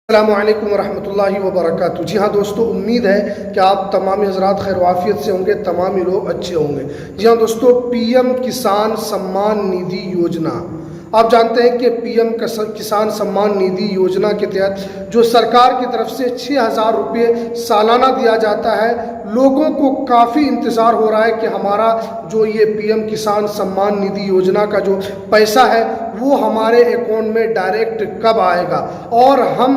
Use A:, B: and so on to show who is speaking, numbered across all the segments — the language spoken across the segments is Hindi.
A: अस्सलामुअलैकुम वरहमतुल्लाहि वबरकातुहू। जी हाँ दोस्तों, उम्मीद है कि आप तमाम हज़रात खैर वाफियत से होंगे, तमाम ही लोग अच्छे होंगे। जी हाँ दोस्तों, पीएम किसान सम्मान निधि योजना, आप जानते हैं कि पीएम किसान सम्मान निधि योजना के तहत जो सरकार की तरफ से 6,000 रुपये सालाना दिया जाता है, लोगों को काफ़ी इंतज़ार हो रहा है कि हमारा जो ये पीएम किसान सम्मान निधि योजना का जो पैसा है वो हमारे अकाउंट में डायरेक्ट कब आएगा और हम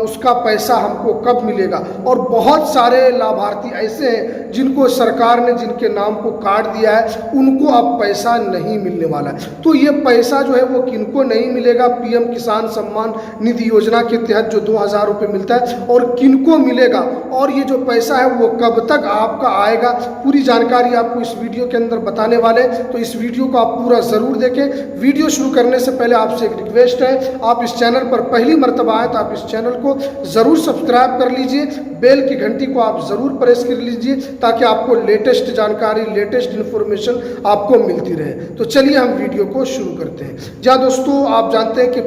A: उसका पैसा हमको कब मिलेगा। और बहुत सारे लाभार्थी ऐसे हैं जिनको सरकार ने जिनके नाम को काट दिया है, उनको अब पैसा नहीं मिलने वाला है। तो ये पैसा जो है वो किनको नहीं मिलेगा, पीएम किसान सम्मान निधि योजना के तहत जो 2,000 रुपये मिलता है, और किनको मिलेगा, और ये जो पैसा है वो कब तक आपका आएगा, पूरी जानकारी आपको इस वीडियो के अंदर बताने वाले। तो इस वीडियो को आप पूरा ज़रूर देखें। वीडियो शुरू करने से पहले आपसे एक रिक्वेस्ट है, आप इस चैनल पर पहली मर्तबा आए तो आप इस चैनल को ज़रूर सब्सक्राइब कर लीजिए, बेल की घंटी को आप ज़रूर प्रेस कर लीजिए ताकि आपको लेटेस्ट जानकारी, लेटेस्ट इन्फॉर्मेशन आपको मिलती रहे। तो चलिए हम वीडियो को शुरू करते हैं। जहाँ दोस्तों आप जानते हैं कि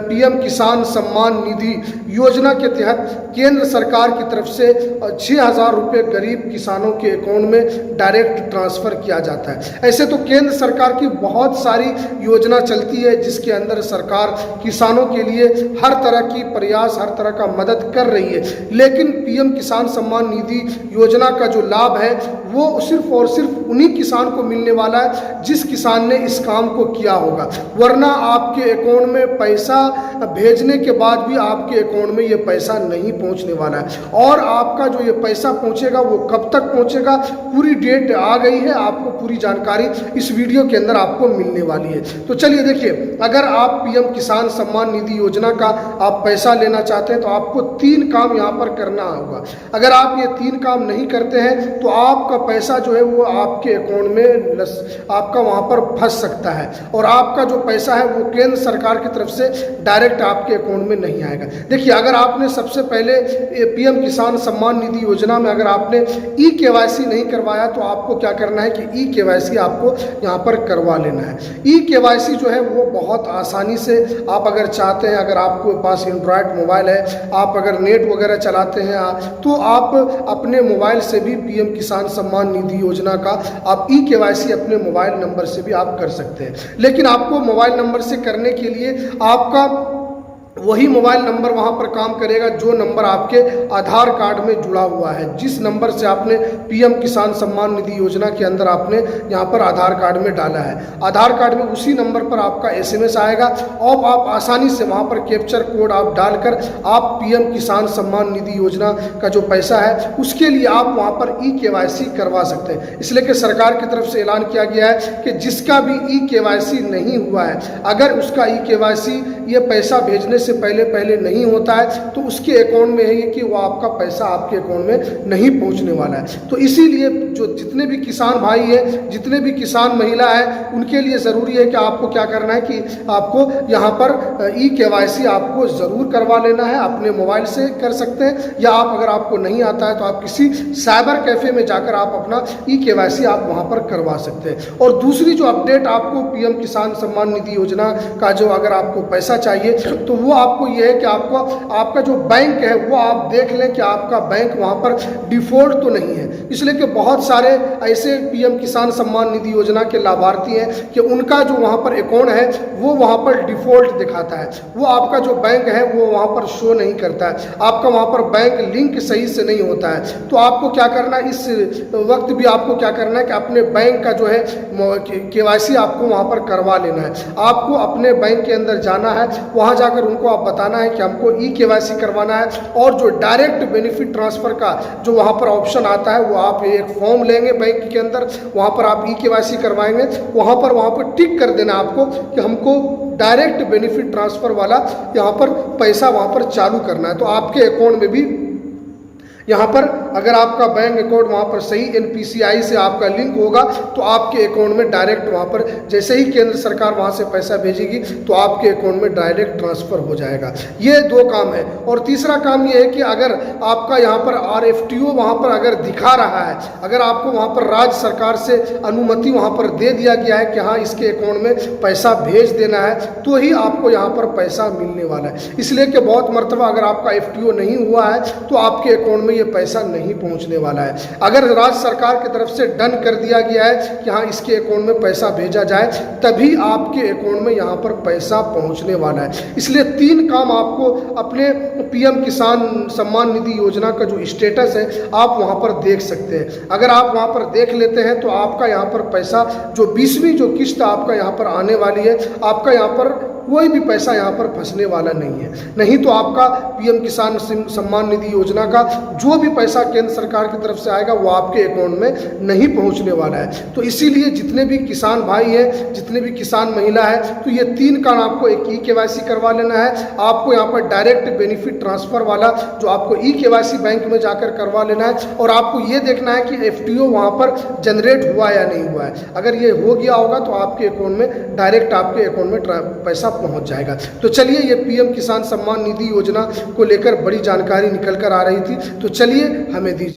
A: पीएम किसान सम्मान निधि योजना के तहत केंद्र सरकार की तरफ से 6,000 रुपये गरीब किसानों के अकाउंट में डायरेक्ट ट्रांसफ़र किया जाता है। ऐसे तो केंद्र सरकार की बहुत सारी योजना चलती है जिसके अंदर सरकार किसानों के लिए हर तरह की प्रयास, हर तरह का मदद कर रही है, लेकिन पीएम किसान सम्मान निधि योजना का जो लाभ है वो सिर्फ और सिर्फ उन्हीं किसान को मिलने वाला है जिस किसान ने इस काम को किया होगा। वरना आपके अकाउंट में पैसा भेजने के बाद भी आपके अकाउंट में ये पैसा नहीं पहुंचने वाला है। और आपका जो ये पैसा पहुंचेगा वो कब तक पहुंचेगा, पूरी डेट आ गई है, आपको पूरी जानकारी इस वीडियो के अंदर आपको मिलने वाली है। तो चलिए देखिए, अगर आप पीएम किसान सम्मान निधि योजना का आप पैसा लेना चाहते हैं तो आपको 3 काम यहाँ पर करना होगा। अगर आप ये 3 काम नहीं करते हैं तो आपका पैसा जो है वो आपके अकाउंट में आपका वहाँ पर फंस सकता है, और आपका जो पैसा है वो केंद्र सरकार की तरफ से डायरेक्ट आपके अकाउंट में नहीं आएगा। देखिए, अगर आपने सबसे पहले पीएम किसान सम्मान निधि योजना में अगर आपने ई-केवाईसी नहीं करवाया तो आपको क्या करना है कि ई-केवाईसी आपको यहाँ पर करवा लेना है। ई-केवाईसी जो है वो बहुत आसानी से आप अगर चाहते हैं, अगर आपके पास एंड्रॉयड मोबाइल है, आप अगर नेट वगैरह चलाते हैं तो आप अपने मोबाइल से भी पीएम किसान सम्मान निधि योजना का आप ई-केवाईसी अपने मोबाइल नंबर से भी आप कर सकते हैं। लेकिन आपको मोबाइल नंबर से करने के लिए आपका वही मोबाइल नंबर वहाँ पर काम करेगा जो नंबर आपके आधार कार्ड में जुड़ा हुआ है। जिस नंबर से आपने पीएम किसान सम्मान निधि योजना के अंदर आपने यहाँ पर आधार कार्ड में डाला है, आधार कार्ड में उसी नंबर पर आपका एसएमएस आएगा और आप आसानी से वहाँ पर कैप्चर कोड आप डालकर आप पीएम किसान सम्मान निधि योजना का जो पैसा है उसके लिए आप वहाँ पर ई-केवाईसी करवा सकते हैं। इसलिए कि सरकार की तरफ से ऐलान किया गया है कि जिसका भी ई-केवाईसी नहीं हुआ है, अगर उसका ई-केवाईसी ये पैसा भेजने से पहले नहीं होता है तो उसके अकाउंट में है कि वो आपका पैसा आपके अकाउंट में नहीं पहुंचने वाला है। तो इसीलिए जो जितने भी किसान भाई हैं, जितने भी किसान महिला हैं, उनके लिए ज़रूरी है कि आपको क्या करना है कि आपको यहाँ पर ई-केवाईसी आपको ज़रूर करवा लेना है। अपने मोबाइल से कर सकते हैं, या आप अगर आपको नहीं आता है तो आप किसी साइबर कैफ़े में जाकर आप अपना ई-केवाईसी आप वहाँ पर करवा सकते हैं। और दूसरी जो अपडेट आपको पीएम किसान सम्मान निधि योजना का जो अगर आपको पैसा चाहिए तो वो आपको ये है कि आपको आपका जो बैंक है वो आप देख लें कि आपका बैंक वहाँ पर डिफ़ॉल्ट तो नहीं है। इसलिए कि बहुत सारे ऐसे पीएम किसान सम्मान निधि योजना के लाभार्थी हैं कि उनका जो वहाँ पर अकाउंट है वो वहाँ पर डिफ़ॉल्ट दिखाता है, वो आपका जो बैंक है वो वहाँ पर शो नहीं करता है, आपका वहाँ पर बैंक लिंक सही से नहीं होता है। तो आपको क्या करना है, इस वक्त भी आपको क्या करना है कि अपने बैंक का जो है केवाईसी आपको वहाँ पर करवा लेना है। आपको अपने बैंक के अंदर जाना है, वहाँ जाकर उनको आप बताना है कि हमको ई-केवाईसी करवाना है, और जो डायरेक्ट बेनिफिट ट्रांसफ़र का जो वहाँ पर ऑप्शन आता है वो आप एक फॉर्म लेंगे बैंक के अंदर, वहाँ पर आप ई-केवाईसी करवाएंगे, वहाँ पर टिक कर देना आपको कि हमको डायरेक्ट बेनिफिट ट्रांसफ़र वाला यहाँ पर पैसा वहाँ पर चालू करना है। तो आपके अकाउंट में भी यहाँ पर अगर आपका बैंक अकाउंट वहाँ पर सही NPCI से आपका लिंक होगा तो आपके अकाउंट में डायरेक्ट वहाँ पर जैसे ही केंद्र सरकार वहाँ से पैसा भेजेगी तो आपके अकाउंट में डायरेक्ट ट्रांसफ़र हो जाएगा। ये 2 काम है। और तीसरा काम ये है कि अगर आपका यहाँ पर RFTO वहाँ पर अगर दिखा रहा है, अगर आपको वहाँ पर राज्य सरकार से अनुमति वहाँ पर दे दिया गया है कि हाँ इसके अकाउंट में पैसा भेज देना है, तो ही आपको यहाँ पर पैसा मिलने वाला है। इसलिए कि बहुत मर्तबा अगर आपका FTO नहीं हुआ है तो आपके अकाउंट में ये पैसा नहीं पहुँचने वाला है। अगर राज्य सरकार की तरफ से डन कर दिया गया है कि हाँ इसके अकाउंट में पैसा भेजा जाए, तभी आपके अकाउंट में यहाँ पर पैसा पहुँचने वाला है। इसलिए 3 काम आपको अपने PM किसान सम्मान निधि योजना का जो स्टेटस है आप वहाँ पर देख सकते हैं। अगर आप वहाँ पर देख लेते हैं तो आपका यहाँ पर पैसा जो 20वीं जो किस्त आपका यहाँ पर आने वाली है, आपका यहाँ पर कोई भी पैसा यहाँ पर फंसने वाला नहीं है। नहीं तो आपका PM किसान सम्मान निधि योजना का जो भी पैसा केंद्र सरकार की तरफ से आएगा वो आपके अकाउंट में नहीं पहुँचने वाला है। तो इसीलिए जितने भी किसान भाई हैं, जितने भी किसान महिला है, तो ये 3 काम आपको एक eKYC करवा लेना है। आपको यहाँ पर डायरेक्ट बेनिफिट ट्रांसफ़र वाला जो आपको eKYC बैंक में जाकर करवा लेना है, और आपको ये देखना है कि FTO वहाँ पर जनरेट हुआ या नहीं हुआ है। अगर ये हो गया होगा तो आपके अकाउंट में डायरेक्ट आपके अकाउंट में पैसा पहुंच जाएगा। तो चलिए, ये PM किसान सम्मान निधि योजना को लेकर बड़ी जानकारी निकल कर आ रही थी, तो चलिए हमें दीजिए।